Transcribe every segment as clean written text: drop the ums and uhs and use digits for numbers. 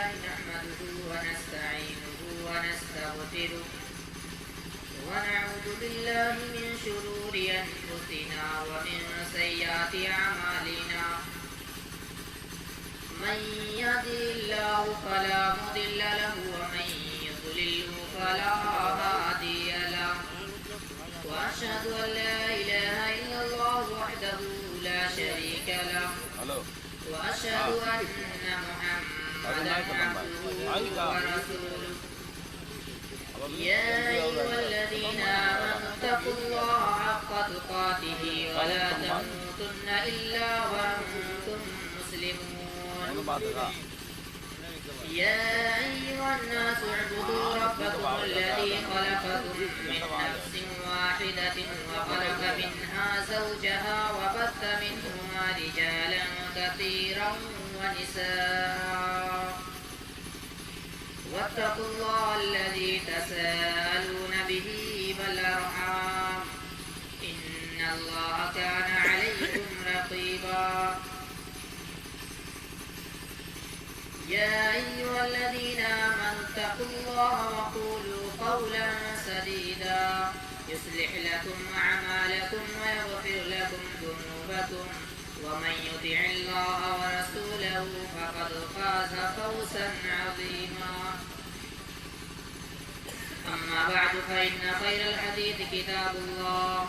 لله نحمده ونستعينه ونستغفره ونعوذ بالله من شرور أنفسنا ومن سيئات أعمالنا من يهده الله فلا مضل له ومن يضلل فلا هادي له وأشهد أن لا إله إلا الله وحده لا شريك له وأشهد أن محمدا عبده ورسوله يا أيها الذين آمنوا اتقوا الله حق تقاته ولا تموتن إلا وأنتم مسلمون يا أيها الناس اعبدوا ربكم الذي خلقكم من نفس واحدة وخلق منها زوجها وبث منهما رجالا كثيرا ونساء واتقوا الله الذي تساءلون به والأرحام إن الله كان عليكم رقيبا يا أيها الذين آمنوا اتقوا الله وقولوا قولا سديدا يصلح لكم أعمالكم ويغفر لكم ذنوبكم ومن يطع الله ورسوله فقد فاز فوزا عظيما أما بعد فإن خير الحديث كتاب الله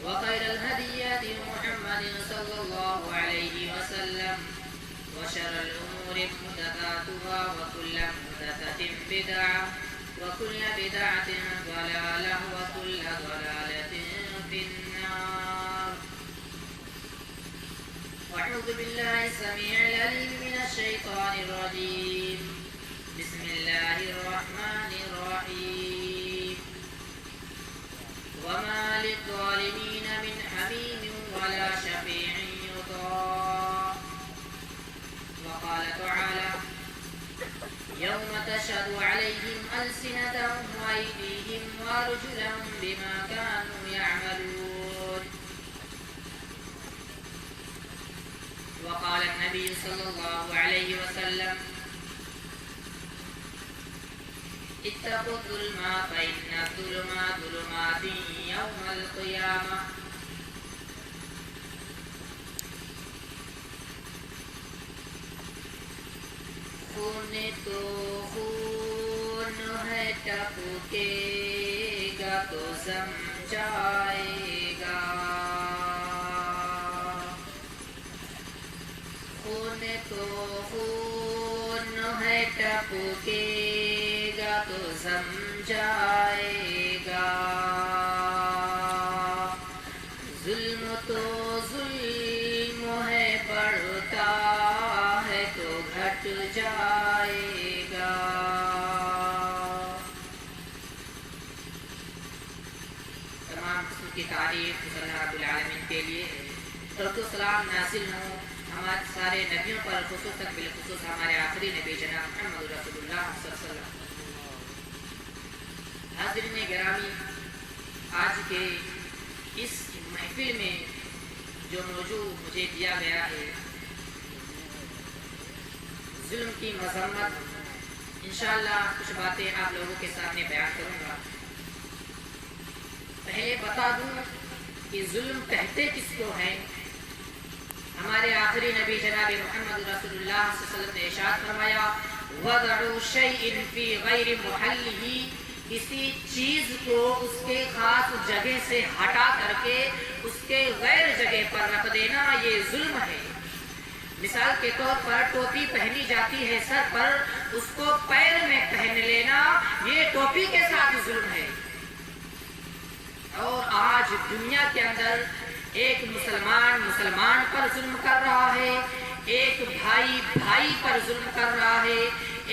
وخير الهدي هدي محمد صلى الله عليه وسلم وشر الأمور محدثاتها وكل محدثة بدعة وكل بدعة ضلالة وكل ضلالة في النار أعوذ بالله السميع العليم من الشيطان الرجيم بسم الله الرحمن الرحيم وما للظالمين من حميم ولا شفيع يطاع وقال تعالى يوم تشهد عليهم ألسنتهم وأيديهم وأرجلهم بما كانوا يعملون وقال النبي صلى الله عليه وسلم اتقوا الظلم فإن الظلم ظلمات يوم القيامة خون تو خون ہے ٹپکے گا تو سمجھائے گا خون تو خون ہے ٹپکے گا تو سمجھائے گا ظلم تو ظلم ہے بڑھتا ہے تو گھٹ جائے گا تمام قسم کی تعریف اللہ رب العالمین کے لیے درود و سلام نازل ہوں ہمارے سارے نبیوں پر خصوصاً بالخصوص ہمارے آخری نبی جناب محمد رسول اللہ صلی اللہ علیہ وسلم. حاضرین گرامی، آج کے اس محفل میں جو موضوع مجھے دیا گیا ہے ظلم کی مذمت، انشاءاللہ کچھ باتیں آپ لوگوں کے سامنے بیان کروں گا. پہلے بتا دوں کہ ظلم کہتے کس کو ہیں. ہمارے آخری نبی جناب محمد رسول اللہ صلی اللہ علیہ وسلم نے ارشاد فرمایا وَضَعُوا شَيْءٍ فِي غَيْرِ مُحَلِّهِ، کسی چیز کو اس کے خاص جگہ سے ہٹا کر کے اس کے غیر جگہ پر رکھ دینا، یہ ظلم ہے. مثال کے طور پر ٹوپی پہنی جاتی ہے سر پر، اس کو پیر میں پہن لینا، یہ ٹوپی کے ساتھ ظلم ہے. اور آج دنیا کے اندر ایک مسلمان پر ظلم کر رہا ہے، ایک بھائی پر ظلم کر رہا ہے،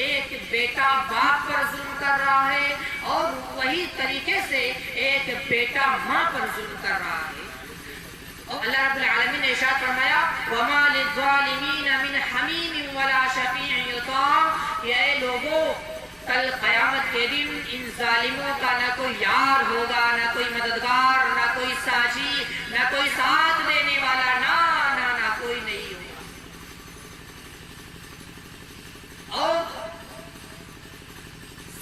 ایک بیٹا باپ پر ظلم کر رہا ہے، اور وہی طریقے سے ایک بیٹا ماں پر ظلم کر رہا ہے. اور اللہ رب العالمین نے ارشاد فرمایا وَمَا لِلظَّالِمِينَ مِنْ حَمِيمٍ وَلَا شَفِيعٍ يُطَاعُ، کہ اے لوگوں کل قیامت کے دن ان ظالموں کا نہ کوئی یار ہوگا، نہ کوئی مددگار، نہ کوئی ساجی، نہ کوئی ساتھ دینے والا، نہ کوئی نہیں ہوگا. اور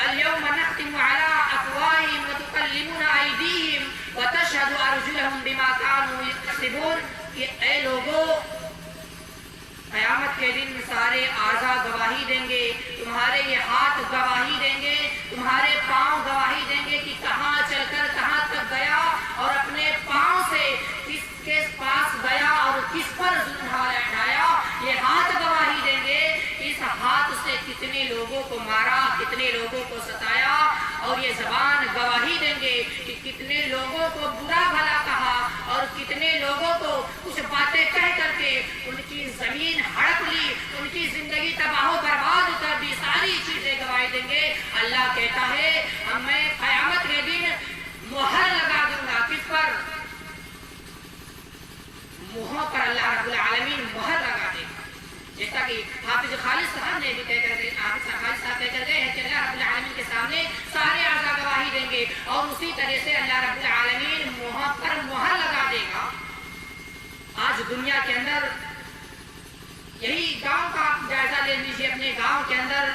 اليوم نختم على أفواههم وتكلمنا أيديهم وتشهد أرجلهم بما كانوا يكسبون کہ اے لوگوں، قیامت کے دن سارے اعضاء گواہی دیں گے، تمہارے یہ ہاتھ گواہی دیں گے، تمہارے پاؤں گواہی دیں گے کہ کہاں چل کر کہاں تک گیا اور اپنے پاؤں سے کس کے پاس گیا اور کس پر ظلم ڈھایا۔ یہ ہاتھ گواہی دیں گے اس ہاتھ سے کتنے لوگوں کو مارا، کتنے لوگوں کو ستایا، اور یہ زبان گواہی دیں گے کہ کتنے لوگوں کو برا بھلا کہا اور کتنے لوگوں کو کچھ باتیں کہہ کر کے ان کی زمین ہڑپ لی، ان کی زندگی تباہ و برباد کر دی، ساری چیزیں گواہی دیں گے۔ اللہ کہتا ہے میں قیامت کے دن مہر لگا دوں گا، کس پر؟ منہوں پر اللہ رب العالمین مہر لگا دے گا۔ جیسا کہ حافظ خالد صاحب نے بھی کہہ کر گئے، حافظ خالد صاحب کہہ کر گئے ہیں کہ اللہ رب العالمین کے سامنے سارے اعضاء گواہی دیں گے اور اسی طرح سے اللہ رب العالمین منہوں پر مہر لگا دے گا۔ آج دنیا کے اندر یہی گاؤں کا آپ جائزہ لے لیجیے، اپنے گاؤں کے اندر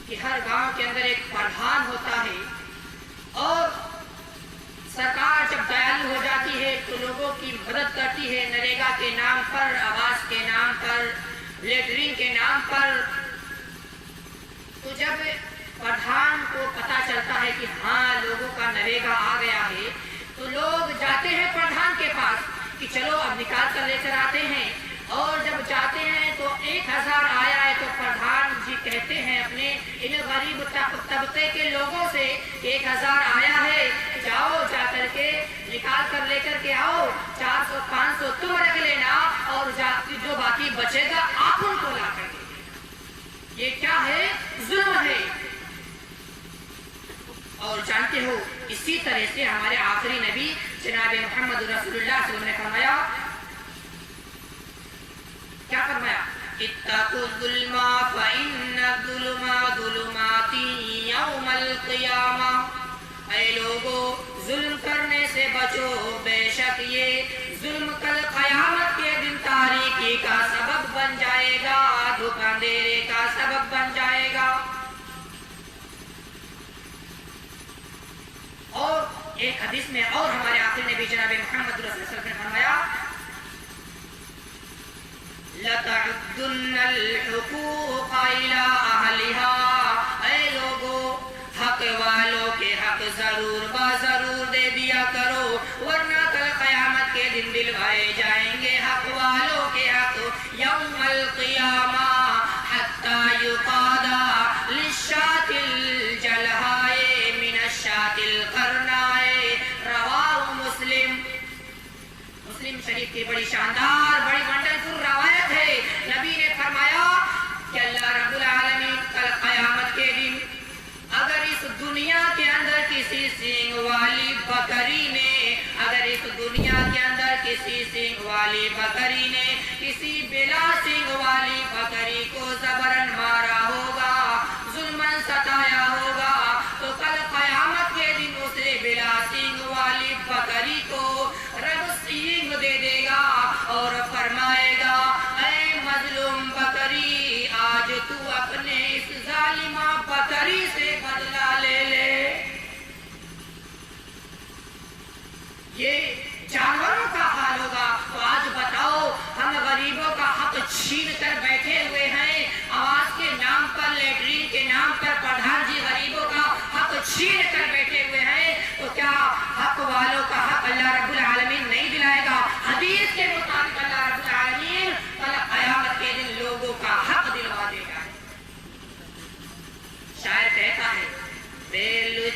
کہ ہر گاؤں کے اندر ایک پردھان ہوتا ہے اور سرکار جب دیالو ہو جاتی ہے تو لوگوں کی مدد کرتی ہے، نریگا کے نام پر، آواس کے نام پر، لیٹرین کے نام پر۔ تو جب پردھان کو پتہ چلتا ہے کہ ہاں لوگوں کا نریگا آ گیا ہے تو لوگ جاتے ہیں پردھان کے پاس کہ چلو اب نکال کر لے کر آتے ہیں، اور جب جاتے ہیں تو 1000 آیا ہے تو پردھان جی کہتے ہیں اپنے ان غریب طبقے کے لوگوں سے 1000 آیا ہے، جاؤ جا کر کے نکال کر لے کر کے آؤ، 400 500 تم رکھ لینا اور جو باقی بچے گا آپ ان کو لا کر کے۔ یہ کیا ہے؟ ظلم ہے۔ اور جانتے ہو اسی طرح سے ہمارے آخری نبی جناب محمد رسول اللہ صلی اللہ علیہ وسلم نے فرمایا، کیا فرمایا؟ اتقوا الظلم فإن الظلم ظلمات یوم القیامہ۔ اے لوگو، ظلم کرنے سے بچو، بے شک یہ ظلم کل قیامت کے دن تاریکی کا سبب بن جائے گا، دھوپ اندھیرے کا سبب بن جائے گا۔ اور ایک حدیث میں اور ہمارے آخری نبی جناب محمد رسول اللہ صلی اللہ علیہ وسلم نے فرمایا لَتَعُدُّنَّ الْحُقُوقَ إِلَىٰ أَهْلِهَا۔ اے لوگو، حق والوں کے حق ضرور ضرور دے دیا کرو، ورنہ کل قیامت کے دن دلوائے جائیں گے حق والوں کے حق یوم القیامہ، حتی یقاد للشاة الجلحاء من الشاة القرناء۔ رواہ مسلم۔ مسلم شریف کی بڑی شاندار، بڑی ونڈرفل روایت ہے۔ نبی نے فرمایا کہ اللہ رب العالمین کل قیامت کے دن اگر اس دنیا کے اندر کسی سینگ والی بکری نے، اگر اس دنیا کے اندر کسی سینگ والی بکری نے کسی بلا سینگ والی بکری کو زبرن مارا ہوگا، ظلمن ستایا ہوگا، تو کل قیامت کے دن اسے بلا سینگ والی بکری کو رب سینگ دے دے گا اور فرمائے گا اے مظلوم بکری، آج تو اپنے اس ظالمہ بکری سے بدلہ لے لے۔ یہ جانوروں کا حال ہوگا۔ تو آج بتاؤ، ہم غریبوں کا حق چھین کر بیٹھے ہوئے ہیں، آواز کے نام پر، لیٹرین کے نام پر پردھان جی غریبوں کا حق چھین کر بیٹھے ہوئے ہیں، تو کیا حق والوں کا حق اللہ رب العالمین نہیں دلائے گا؟ حدیث کے مطابق اللہ رب العالمین کل قیامت کے دن لوگوں کا حق دلوا دے گا۔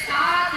7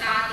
7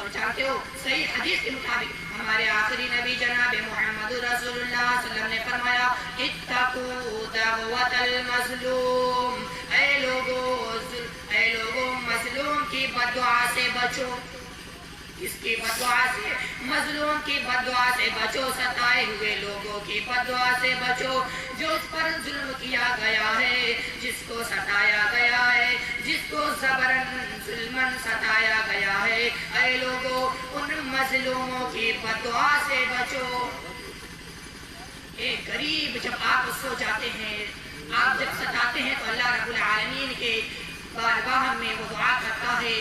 اور جانتے ہو صحیح حدیث کے مطابق ہمارے آخری نبی جناب محمد رسول اللہ صلی اللہ علیہ وسلم نے فرمایا اتقوا دعوت المظلوم، اے لوگوں مظلوم کی بددعا سے بچو، اس کی بددعا سے، مظلوم کی بددعا سے بچو، ستائے ہوئے لوگوں کی بددعا سے بچو، جو اس پر ظلم کیا گیا ہے، جس کو ستایا گیا ہے، جس کو زبرن ظلمن ستایا گیا ہے، اے لوگوں ان مظلوموں کی بددعا سے بچو۔ ایک غریب جب آپ سو جاتے ہیں، آپ جب ستاتے ہیں تو اللہ رب العالمین کے بارگاہ میں وہ دعا کرتا ہے،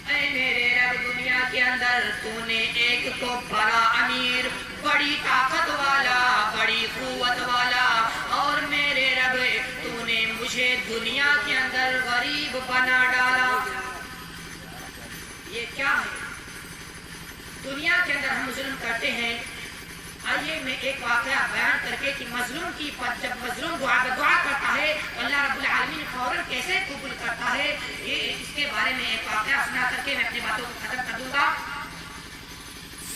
اے میرے رب دنیا کے اندر تو نے ایک تو بڑا امیر، بڑی طاقت والا، بڑی قوت والا، اور میرے رب تو نے مجھے دنیا کے اندر غریب بنا ڈالا۔ یہ کیا ہے؟ دنیا کے اندر ہم ظلم کرتے ہیں۔ آئیے میں ایک واقعہ بیان کر کے کہ مظلوم کی جب مظلوم دعا کرتا ہے اللہ رب العالمین فوراً کیسے قبول کرتا ہے، یہ اس کے بارے میں ایک واقعہ سنا کر کے میں اپنی باتوں کو ختم کر دوں گا۔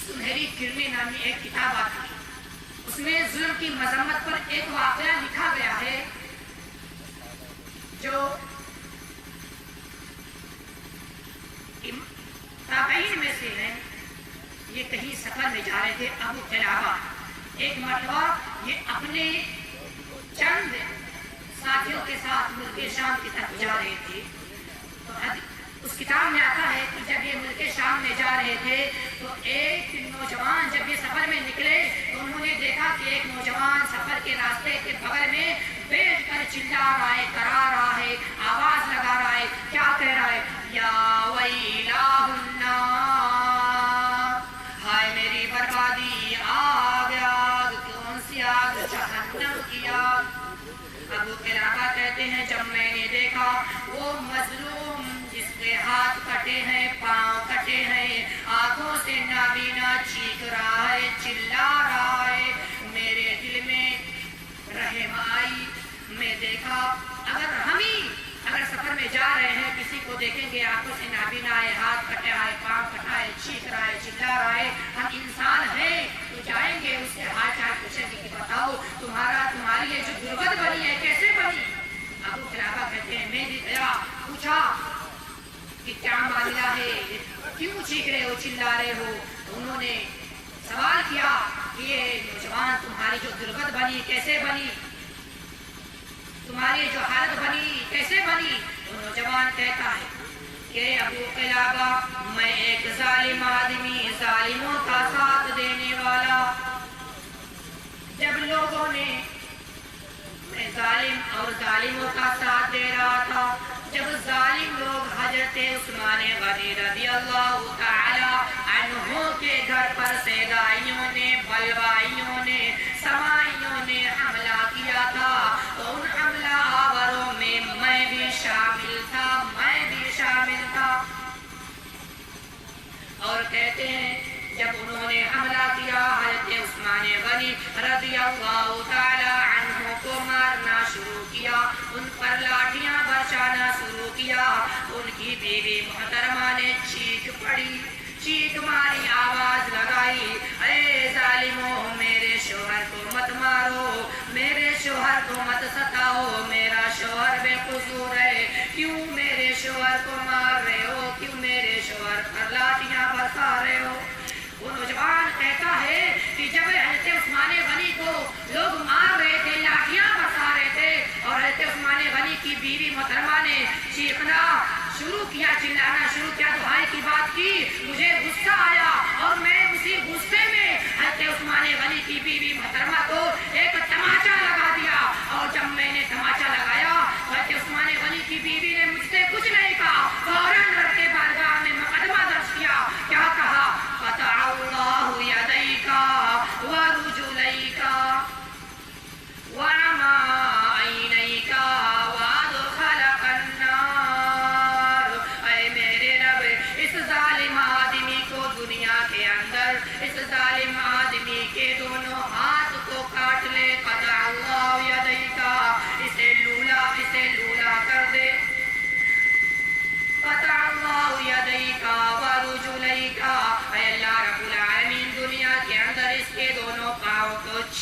سنہری کرنیں نامی ایک کتاب آتی ہے، اس میں ظلم کی مذمت پر ایک واقعہ لکھا گیا ہے جو تابعین میں سے ہیں۔ یہ کہیں سفر میں جا رہے تھے ابو قلابہ، ایک مرتبہ یہ اپنے چند ساتھیوں کے ساتھ ملک شام کی طرف جا رہے تھے۔ تو اس کتاب میں آتا ہے کہ جب یہ ملک شام میں جا رہے تھے تو ایک نوجوان جب یہ سفر میں نکلے تو انہوں نے دیکھا کہ ایک نوجوان سفر کے راستے کے بغل میں بیٹھ کر چلا رہا ہے، کرا رہا ہے، آواز لگا رہا ہے، کیا کہہ رہا ہے؟ یا ویلہ النار، ہائے میری بربادی، آگ آگ، کون سی آگ؟ جہنم کی آگ۔ ابو قلابہ کہتے ہیں جب میں نے دیکھا وہ مظلوم جس کے ہاتھ کٹے ہیں، پاؤں کٹے ہیں، آنکھوں سے نابینا، چیخ رہا ہے، چلا رہا ہے، میرے دل میں رحم آئی۔ میں دیکھا اگر سفر میں جا رہے ہیں، کسی کو دیکھیں گے آنکھوں سے نابینا ہے، ہاتھ کٹا ہے، پاؤں کٹا ہے، چیخ رہا ہے، چلا رہا ہے، ہم انسان ہیں تو جائیں گے اس سے ہاتھ چال پوچھیں گے کہ بتاؤ تمہاری یہ جو غربت بنی ہے کیسے بنی؟ ابو قلابہ کہتے ہیں میں بھی گیا، پوچھا کہ کیا معاملہ ہے، کیوں چیخ رہے ہو، چلا رہے ہو؟ انہوں نے سوال کیا کہ یہ نوجوان تمہاری جو غربت بنی کیسے بنی، تمہاری جو حالت بنی کیسے بنی؟ تو نوجوان کہتا ہے کہ ابو قلابہ میں ایک ظالم آدمی، ظالموں کا ساتھ دینے والا، جب لوگوں نے میں ظالم اور ظالموں کا ساتھ دے رہا تھا، جب ظالم لوگ حضرت عثمان غنی رضی اللہ تعالی عنہ کے گھر پر سیدائیوں نے، بلوائیوں نے، سمائیوں نے حملہ کیا تھا تو ان حملہ آوروں میں میں بھی شامل تھا، اور کہتے ہیں جب انہوں نے حملہ کیا حضرت عثمان غنی رضی اللہ تعالی عنہ کو مارنا شروع کیا، ان پر لاٹھیاں برسانا شروع کیا، ان کی بیوی محترمہ نے چیخ ماری، آواز لگائی، اے ظالموں میرے شوہر کو مت مارو، میرے شوہر کو مت ستاؤ، میرا شوہر بے قصور ہے، کیوں میرے شوہر کو مار رہے ہو، کیوں میرے شوہر پر لاٹھیاں برسا رہے ہو؟ وہ نوجوان کہتا ہے کہ جب حضرت عثمان غنی کو لوگ مار رہے تھے، لاٹھیاں برسا رہے تھے، اور حضرت عثمان غنی کی بیوی محترمہ نے چیخنا شروع کیا، چلانا شروع کیا، دہائی کی بات کی، مجھے غصہ آیا اور میں اسی غصے میں حضرت عثمان غنی کی بیوی محترمہ کو ایک تماچا لگا دیا، اور جب میں نے تماچا لگایا حضرت عثمان غنی کی بیوی نے مجھ سے کچھ نہیں کہا، فوراً رب کے بارگاہ میں مقدمہ درج کیا، کیا کہا؟ قطع اللہ یدیک ورجلیک وعمی عینیک وادخلک النار۔ اے میرے رب اس ظالم آدمی کو دنیا کے اندر، اس ظالم آدمی کے دونوں ہاتھ کو کاٹ لے، قطع اللہ یدیک، اسے لولا کر دے، قطع اللہ یدیک ورجلیک